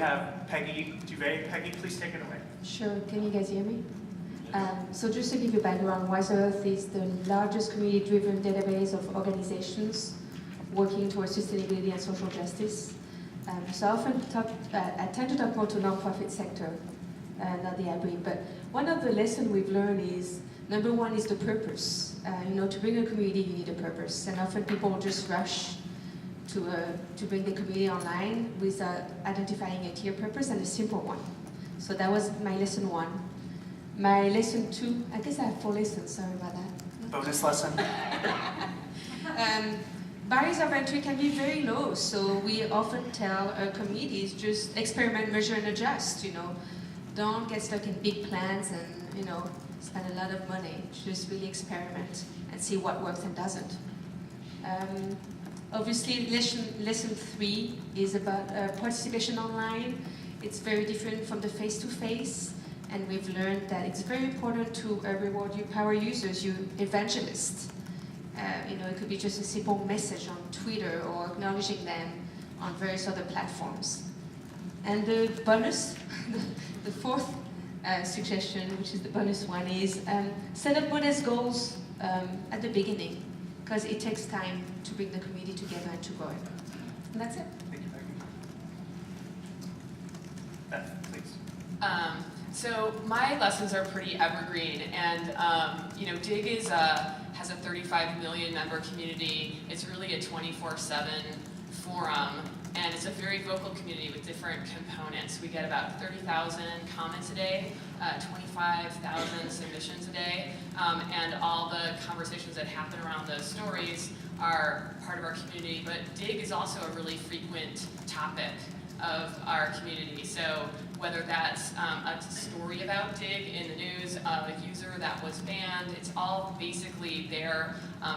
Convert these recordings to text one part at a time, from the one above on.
have Peggy, Duvette. Peggy, please take it away. Sure, can you guys hear me? So just to give you background, Wise Earth is the largest community-driven database of organizations working towards sustainability and social justice. So I tend to talk more to the nonprofit sector, not the IBRI. But one of the lessons we've learned is, number one is the purpose. To bring a community, you need a purpose. And often people just rush to bring the community online without identifying a clear purpose and a simple one. So that was my lesson one. My lesson two, I guess I have 4 lessons, sorry about that. Bonus lesson. Barriers of entry can be very low, so we often tell our communities just experiment, measure, and adjust. Don't get stuck in big plans and spend a lot of money. Just really experiment and see what works and doesn't. Obviously, lesson 3 is about participation online. It's very different from the face-to-face, and we've learned that it's very important to reward your power users, your evangelists. It could be just a simple message on Twitter or acknowledging them on various other platforms. And the bonus, the 4th suggestion, which is the bonus one, is set up modest goals at the beginning, because it takes time to bring the community together and to grow it. And that's it. Thank you, Peggy. Beth, please. So my lessons are pretty evergreen, and Digg has a 35 million member community. It's really a 24/7 forum, and it's a very vocal community with different components. We get about 30,000 comments a day, 25,000 submissions a day, and all the conversations that happen around those stories are part of our community. But Digg is also a really frequent topic of our community. So whether that's a story about Digg in the news, a user that was banned, it's all basically there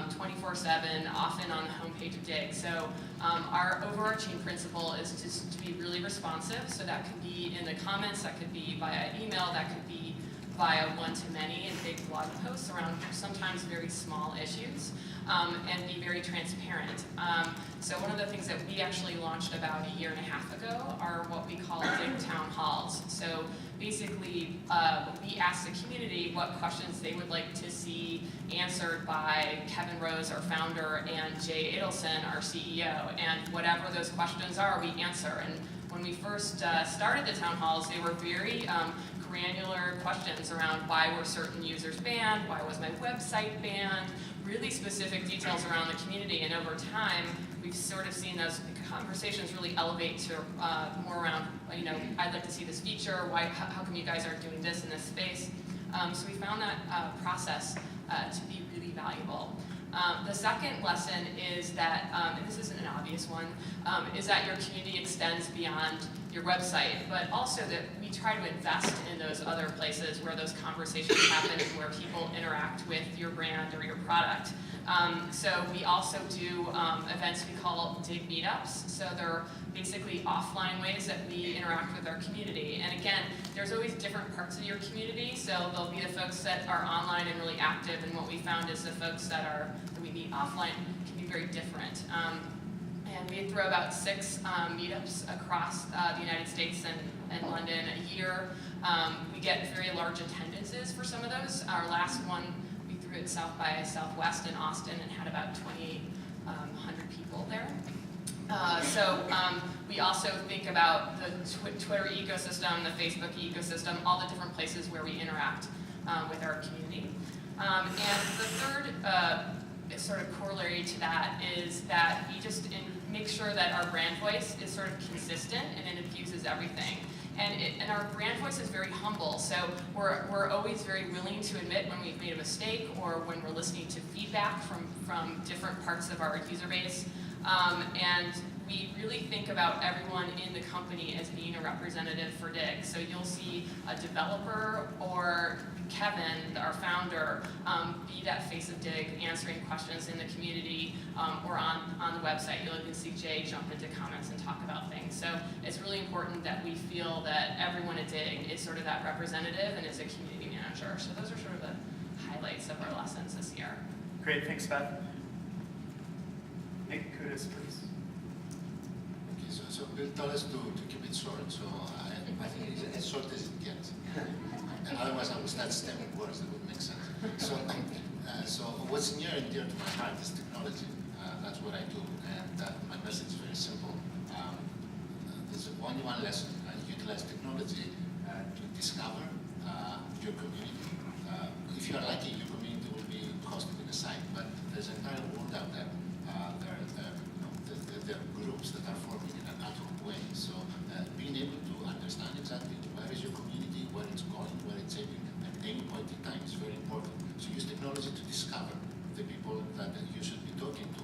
24/7, often on the homepage of Digg. So our overarching principle is just to be really responsive. So that could be in the comments, that could be via email, that could be via one-to-many and big blog posts around sometimes very small issues, and be very transparent. So one of the things that we actually launched about 1.5 years ago are what we call Digg Town Halls. So basically, we asked the community what questions they would like to see answered by Kevin Rose, our founder, and Jay Adelson, our CEO. And whatever those questions are, we answer. And when we first started the town halls, they were very granular questions around why were certain users banned, why was my website banned, really specific details around the community. And over time, we've sort of seen those conversations really elevate to more around, I'd like to see this feature, how come you guys aren't doing this in this space? So we found that process to be really valuable. The second lesson is that, and this isn't an obvious one, is that your community extends beyond your website, but also that we try to invest in those other places where those conversations happen and where people interact with your brand or your product. So we also do events we call Digg meetups. So they're basically offline ways that we interact with our community. And again, there's always different parts of your community. So there'll be the folks that are online and really active, and what we found is the folks that we meet offline can be very different. And we throw about 6 meetups across the United States and London a year. We get very large attendances for some of those. Our last one, we threw at South by Southwest in Austin and had about 2,800 people there. We also think about the Twitter ecosystem, the Facebook ecosystem, all the different places where we interact with our community. And the third sort of corollary to that is that we just make sure that our brand voice is sort of consistent and it infuses everything. And our brand voice is very humble, so we're always very willing to admit when we've made a mistake or when we're listening to feedback from different parts of our user base. And we really think about everyone in the company as being a representative for Digg. So you'll see a developer or Kevin, our founder, be that face of Digg, answering questions in the community or on the website. You'll even see Jay jump into comments and talk about things. So it's really important that we feel that everyone at Digg is sort of that representative and is a community manager. So those are sort of the highlights of our lessons this year. Great, thanks, Beth. Nick, Koudas, please. Okay, so So Bill told us to keep it short, so I think it's as short as it gets. And otherwise I will start stemming words that would make sense. So, so what's near and dear to my heart is technology. That's what I do, and my message is very simple. There's only one lesson: utilize technology to discover your community. If you are lucky, your community will be hosted in a site, but there's an entire world out there. There are groups that are forming in an ad hoc way. So being able to understand exactly where is your community, where it's going, where it's heading, at any point in time is very important. So use technology to discover the people that you should be talking to.